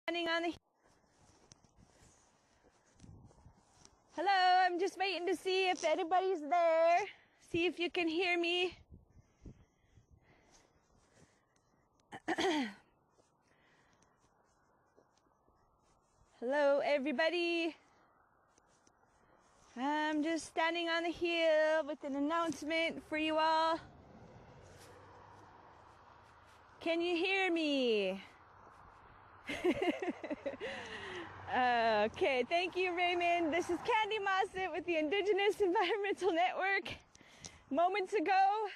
Standing on the... Hello, I'm just waiting to see if anybody's there. See if you can hear me. Hello, everybody. I'm just standing on the hill with an announcement for you all. Can you hear me? Okay, thank you, Raymond. This is Candy Mossett with the Indigenous Environmental Network. Moments ago,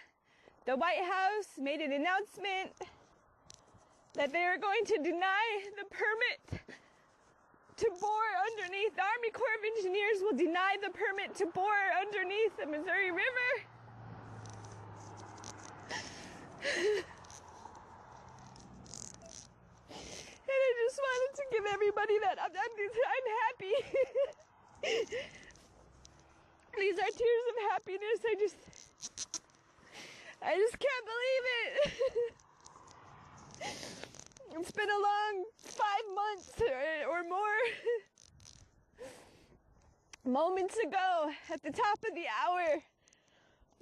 the White House made an announcement that they are going to deny the permit to bore underneath. The Army Corps of Engineers will deny the permit to bore underneath the Missouri River. And I just wanted to give everybody that I'm happy. These are tears of happiness. I just can't believe it. It's been a long 5 months or more. Moments ago, at the top of the hour,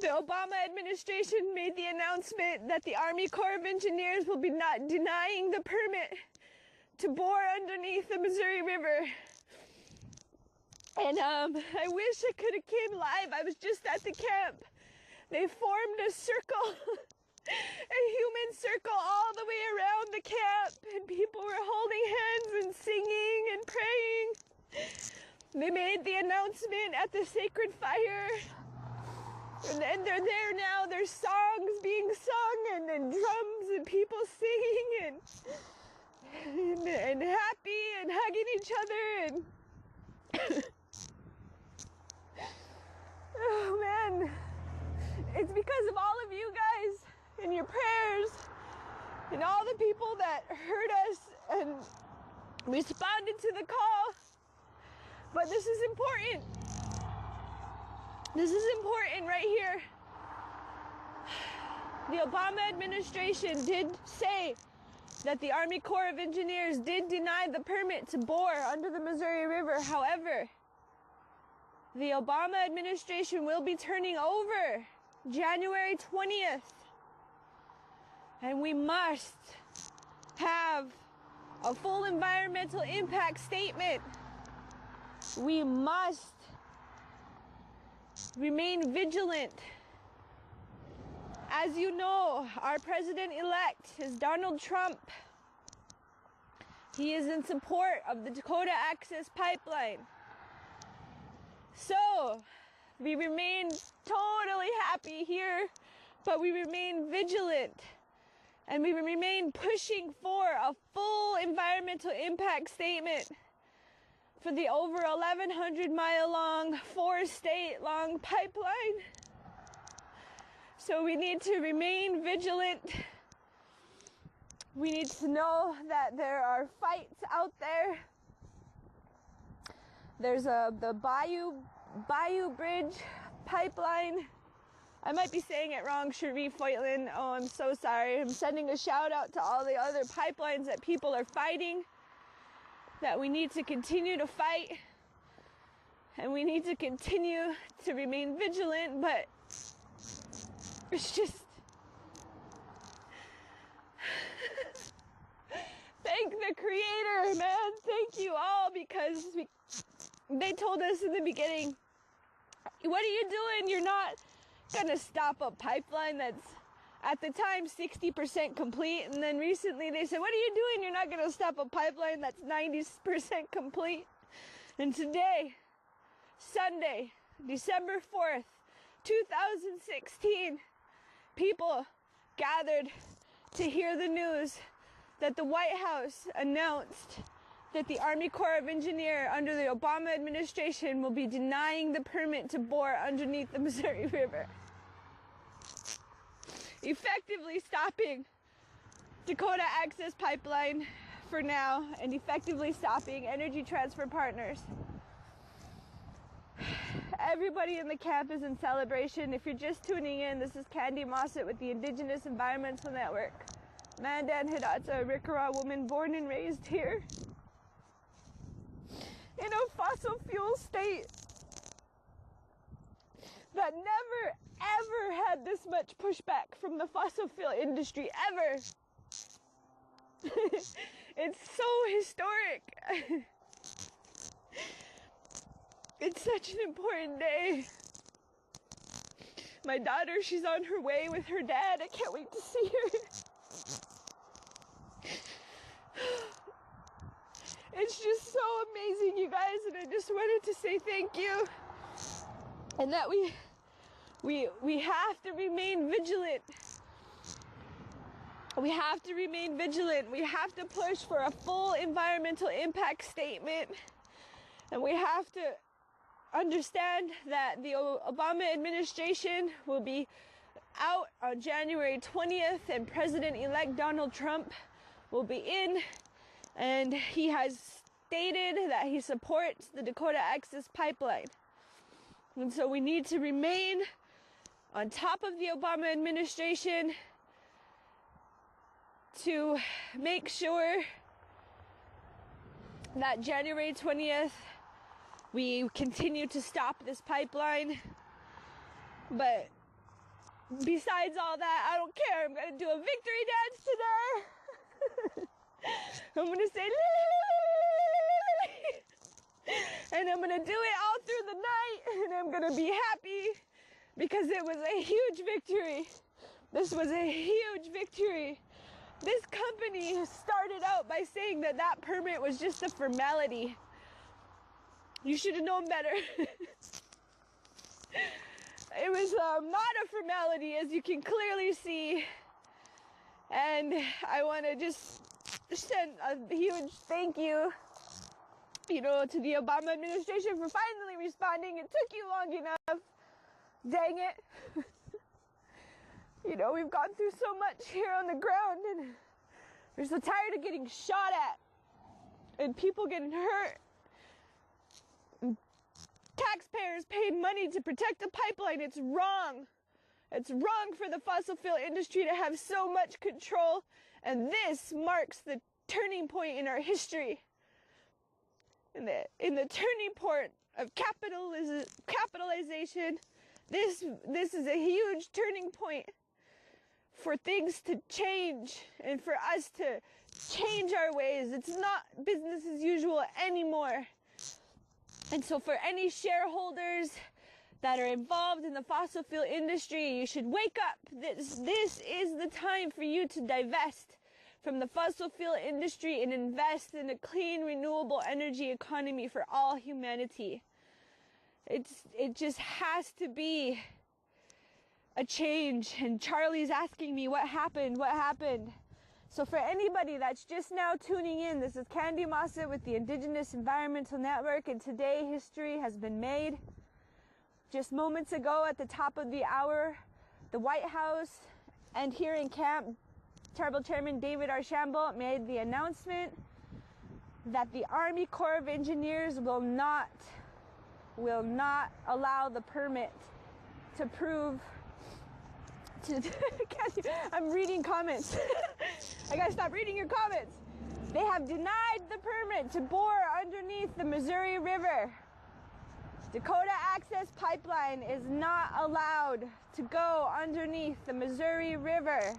the Obama administration made the announcement that the Army Corps of Engineers will be not denying the permit to bore underneath the Missouri River. And I wish I could have came live. I was just at the camp. They formed a circle, a human circle all the way around the camp, and people were holding hands and singing and praying. They made the announcement at the sacred fire, and they're there now. There's songs being sung and drums and people singing and happy and hugging each other and oh man, it's because of all of you guys and your prayers and all the people that heard us and responded to the call. But this is important. This is important right here. The Obama administration did say that the Army Corps of Engineers did deny the permit to bore under the Missouri River. However, the Obama administration will be turning over January 20th. And we must have a full environmental impact statement. We must remain vigilant. As you know, our president-elect is Donald Trump. He is in support of the Dakota Access Pipeline. So, we remain totally happy here, but we remain vigilant. And we remain pushing for a full environmental impact statement for the over 1,100 mile long, 4-state long pipeline. So we need to remain vigilant. We need to know that there are fights out there. There's the Bayou Bridge pipeline. I might be saying it wrong, Cherie Foytlin. Oh, I'm so sorry. I'm sending a shout out to all the other pipelines that people are fighting, that we need to continue to fight, and we need to continue to remain vigilant, but it's just thank the Creator, man. Thank you all, because they told us in the beginning, what are you doing? You're not gonna stop a pipeline that's at the time 60% complete. And then recently they said, what are you doing? You're not gonna stop a pipeline that's 90% complete. And today, Sunday, December 4th, 2016, people gathered to hear the news that the White House announced that the Army Corps of Engineers under the Obama administration will be denying the permit to bore underneath the Missouri River, effectively stopping Dakota Access Pipeline for now and effectively stopping Energy Transfer Partners. Everybody in the camp is in celebration. If you're just tuning in, this is Candy Mossett with the Indigenous Environmental Network. Mandan Hidatsa, Rikara woman born and raised here in a fossil fuel state that never ever had this much pushback from the fossil fuel industry, ever. It's so historic. It's such an important day. My daughter, she's on her way with her dad. I can't wait to see her. It's just so amazing, you guys, and I just wanted to say thank you. And that we have to remain vigilant. We have to remain vigilant. We have to push for a full environmental impact statement. And we have to understand that the Obama administration will be out on January 20th and President-elect Donald Trump will be in, and he has stated that he supports the Dakota Access Pipeline. And so we need to remain on top of the Obama administration to make sure that January 20th we continue to stop this pipeline. But besides all that, I don't care. I'm going to do a victory dance today. I'm going to say and I'm going to do it all through the night, and I'm going to be happy because it was a huge victory. This was a huge victory. This company started out by saying that that permit was just a formality. You should have known better. It was not a formality, as you can clearly see. And I want to just send a huge thank you, to the Obama administration for finally responding. It took you long enough. Dang it. We've gone through so much here on the ground, and we're so tired of getting shot at and people getting hurt. And taxpayers paid money to protect the pipeline. It's wrong. It's wrong for the fossil fuel industry to have so much control, and this marks the turning point in our history. In the turning point of capitalization, this is a huge turning point for things to change and for us to change our ways. It's not business as usual anymore. And so for any shareholders that are involved in the fossil fuel industry, you should wake up. This is the time for you to divest from the fossil fuel industry and invest in a clean, renewable energy economy for all humanity. It just has to be a change. And Charlie's asking me, what happened? So for anybody that's just now tuning in, this is Candy Massa with the Indigenous Environmental Network, and today history has been made. Just moments ago at the top of the hour, the White House and here in camp, Tribal Chairman David Archambault made the announcement that the Army Corps of Engineers will not allow the permit to prove to I'm reading comments. I gotta stop reading your comments. They have denied the permit to bore underneath the Missouri River. Dakota Access Pipeline is not allowed to go underneath the Missouri River.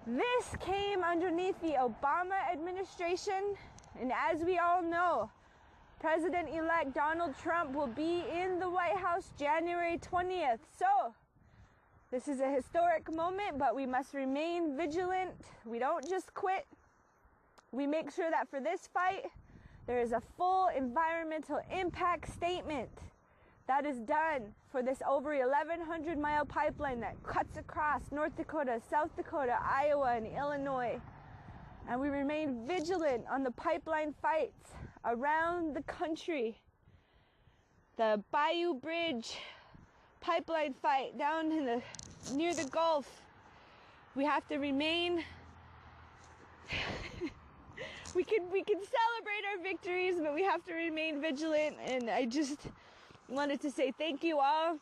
This came underneath the Obama administration, and as we all know, President-elect Donald Trump will be in the White House January 20th. So, this is a historic moment, but we must remain vigilant. We don't just quit. We make sure that for this fight, there is a full environmental impact statement that is done for this over 1,100 mile pipeline that cuts across North Dakota, South Dakota, Iowa, and Illinois. And we remain vigilant on the pipeline fights around the country. The Bayou Bridge pipeline fight down near the Gulf. We have to remain we can celebrate our victories, but we have to remain vigilant. And I just wanted to say thank you all.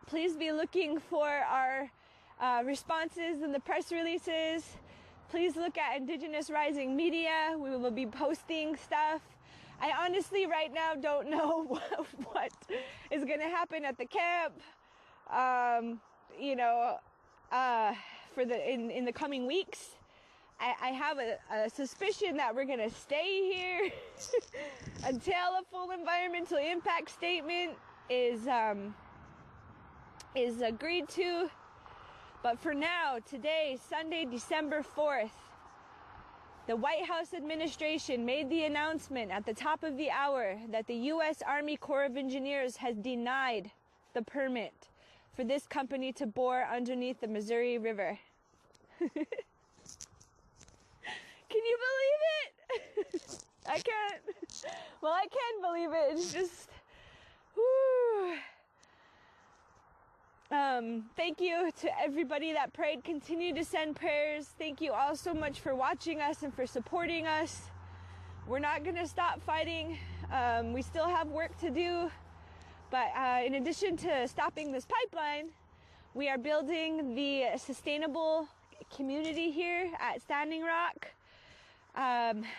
Please be looking for our responses and the press releases. Please look at Indigenous Rising Media. We will be posting stuff. I honestly right now don't know what is going to happen at the camp, in the coming weeks. I have a suspicion that we're going to stay here until a full environmental impact statement is agreed to. But for now, today, Sunday, December 4th, the White House administration made the announcement at the top of the hour that the U.S. Army Corps of Engineers has denied the permit for this company to bore underneath the Missouri River. Can you believe it? I can't. Well, I can believe it. It's just, whew. Thank you to everybody that prayed. Continue to send prayers. Thank you all so much for watching us and for supporting us. We're not going to stop fighting. We still have work to do. But in addition to stopping this pipeline, we are building the sustainable community here at Standing Rock.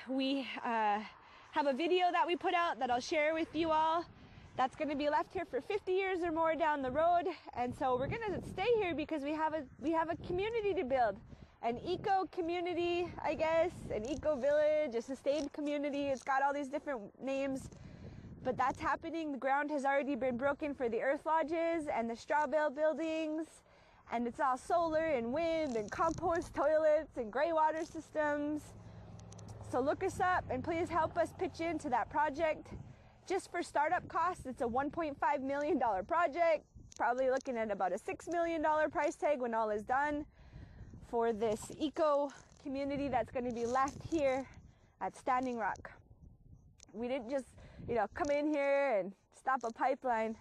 We have a video that we put out that I'll share with you all. That's going to be left here for 50 years or more down the road, and so we're going to stay here because we have a community to build, an eco community, I guess, an eco village, a sustained community. It's got all these different names, but that's happening. The ground has already been broken for the earth lodges and the straw bale buildings, and it's all solar and wind and compost toilets and gray water systems. So look us up and please help us pitch into that project. Just for startup costs, it's a $1.5 million project, probably looking at about a $6 million price tag when all is done for this eco community that's going to be left here at Standing Rock. We didn't just, come in here and stop a pipeline.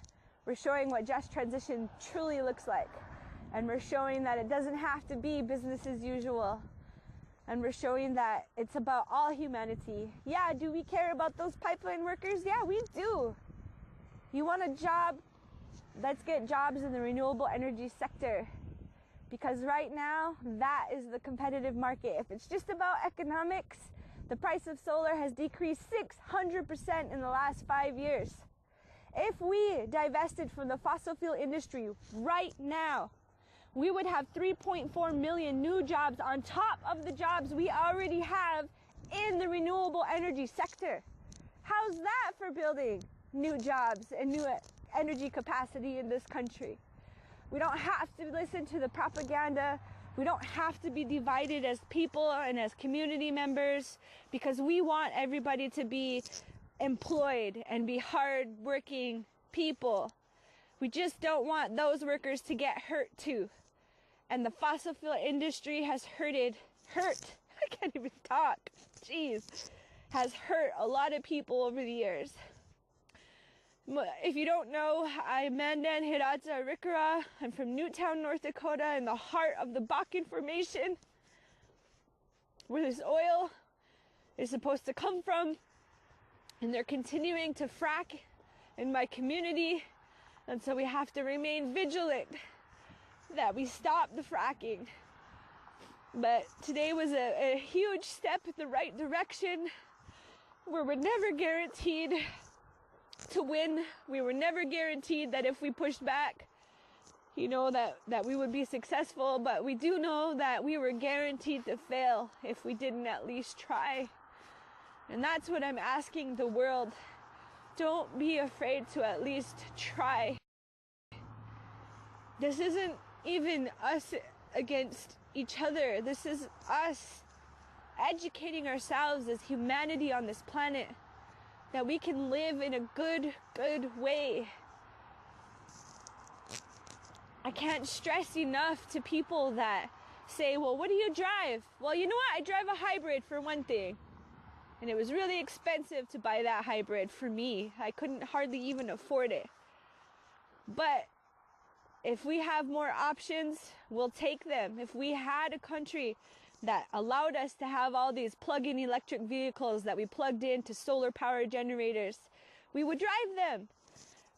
We're showing what just transition truly looks like. And we're showing that it doesn't have to be business as usual. And we're showing that it's about all humanity. Yeah, do we care about those pipeline workers? Yeah, we do. You want a job? Let's get jobs in the renewable energy sector. Because right now, that is the competitive market. If it's just about economics, the price of solar has decreased 600% in the last 5 years. If we divested from the fossil fuel industry right now, we would have 3.4 million new jobs on top of the jobs we already have in the renewable energy sector. How's that for building new jobs and new energy capacity in this country? We don't have to listen to the propaganda. We don't have to be divided as people and as community members, because we want everybody to be employed and be hard-working people. We just don't want those workers to get hurt too. And the fossil fuel industry has hurt, I can't even talk, jeez, has hurt a lot of people over the years. If you don't know, I'm Mandan Hiratsa Rikara. I'm from Newtown, North Dakota, in the heart of the Bakken Formation, where this oil is supposed to come from. And they're continuing to frack in my community. And so we have to remain vigilant that we stop the fracking. But today was a huge step in the right direction, where we're never guaranteed to win. We were never guaranteed that if we pushed back, that we would be successful, but we do know that we were guaranteed to fail if we didn't at least try. And that's what I'm asking the world. Don't be afraid to at least try. This isn't even us against each other. This is us educating ourselves as humanity on this planet, that we can live in a good way. I can't stress enough to people that say, well, what do you drive? Well, you know what? I drive a hybrid for one thing. And it was really expensive to buy that hybrid for me. I couldn't hardly even afford it. But if we have more options, we'll take them. If we had a country that allowed us to have all these plug-in electric vehicles that we plugged into solar power generators, we would drive them.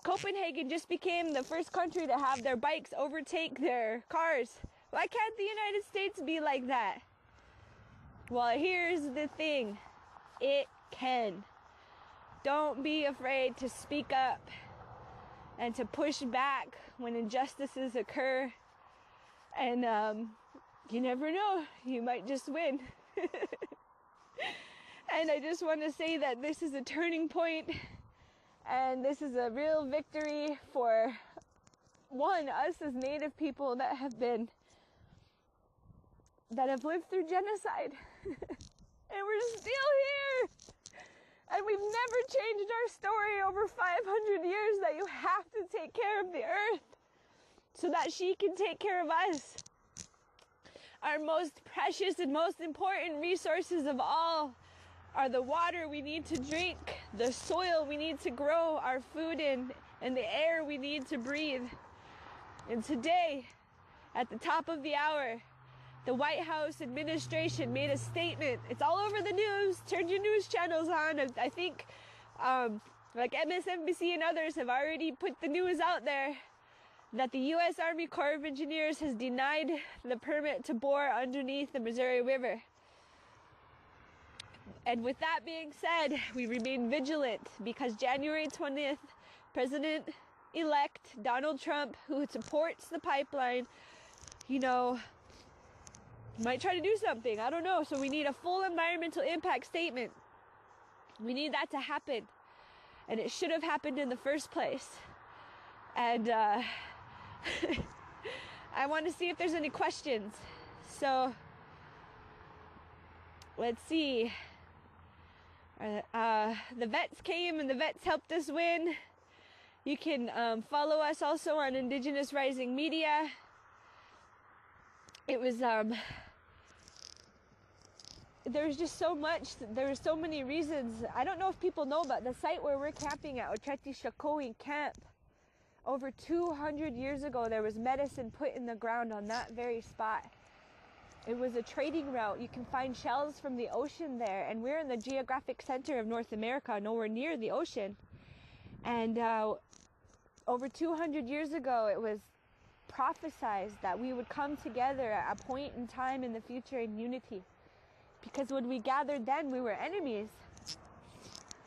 Copenhagen just became the first country to have their bikes overtake their cars. Why can't the United States be like that? Well, here's the thing. It can. Don't be afraid to speak up and to push back when injustices occur. And you never know, you might just win. And I just want to say that this is a turning point, and this is a real victory for us as Native people that have lived through genocide. And we're still here. And we've never changed our story over 500 years that you have to take care of the earth so that she can take care of us. Our most precious and most important resources of all are the water we need to drink, the soil we need to grow our food in, and the air we need to breathe. And today, at the top of the hour, the White House administration made a statement. It's all over the news. Turn your news channels on. I think like MSNBC and others have already put the news out there that the U.S. Army Corps of Engineers has denied the permit to bore underneath the Missouri River. And with that being said, we remain vigilant because January 20th, President-elect Donald Trump, who supports the pipeline, might try to do something. I don't know. So we need a full environmental impact statement. We need that to happen. And it should have happened in the first place. And I want to see if there's any questions. So let's see. The vets came and the vets helped us win. You can follow us also on Indigenous Rising Media. It was there's just so much. There were so many reasons. I don't know if people know about the site where we're camping at, Ocheti Shakoi Camp. Over 200 years ago, there was medicine put in the ground on that very spot. It was a trading route. You can find shells from the ocean there, and we're in the geographic center of North America, nowhere near the ocean. And over 200 years ago, it was prophesized that we would come together at a point in time in the future in unity. Because when we gathered then, we were enemies.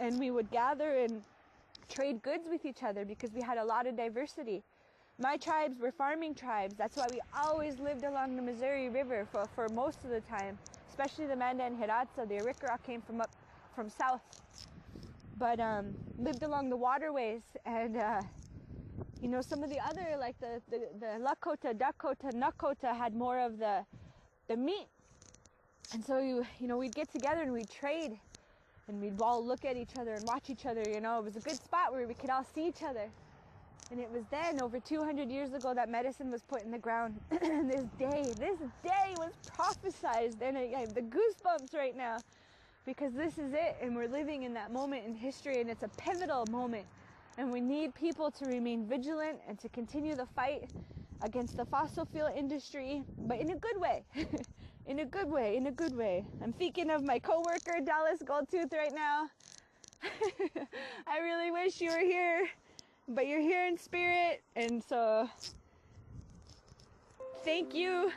And we would gather and trade goods with each other because we had a lot of diversity. My tribes were farming tribes. That's why we always lived along the Missouri River for most of the time. Especially the Manda and Hidatsa. The Arikara came from south. But lived along the waterways. And some of the other, like the Lakota, Dakota, Nakota had more of the meat. And so, we'd get together and we'd trade. And we'd all look at each other and watch each other, It was a good spot where we could all see each other. And it was then, over 200 years ago, that medicine was put in the ground. And this day was prophesized. And I have the goosebumps right now. Because this is it. And we're living in that moment in history. And it's a pivotal moment. And we need people to remain vigilant and to continue the fight against the fossil fuel industry. But in a good way. In a good way. I'm thinking of my coworker, Dallas Goldtooth, right now. I really wish you were here. But you're here in spirit, and so thank you,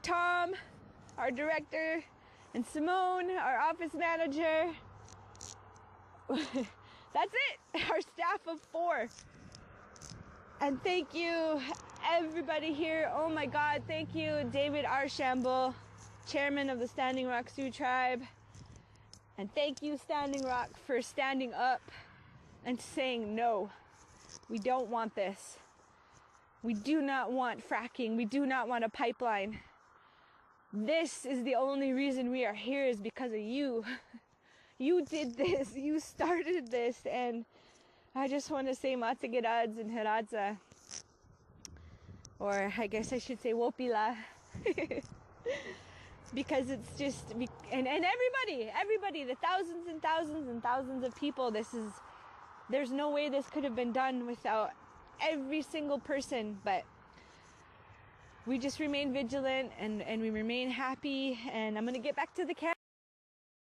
Tom, our director, and Simone, our office manager. That's it, our staff of 4. And thank you, everybody here. Oh my God, thank you, David Archambault, chairman of the Standing Rock Sioux Tribe. And thank you, Standing Rock, for standing up and saying no. We don't want this. We do not want fracking. We do not want a pipeline. This is the only reason we are here, is because of you. You did this. You started this. And I just want to say Matagirads and Hidatsa. Or I guess I should say Wopila. Because it's just, and everybody, the thousands and thousands and thousands of people, there's no way this could have been done without every single person. But we just remain vigilant and we remain happy. And I'm going to get back to the camp.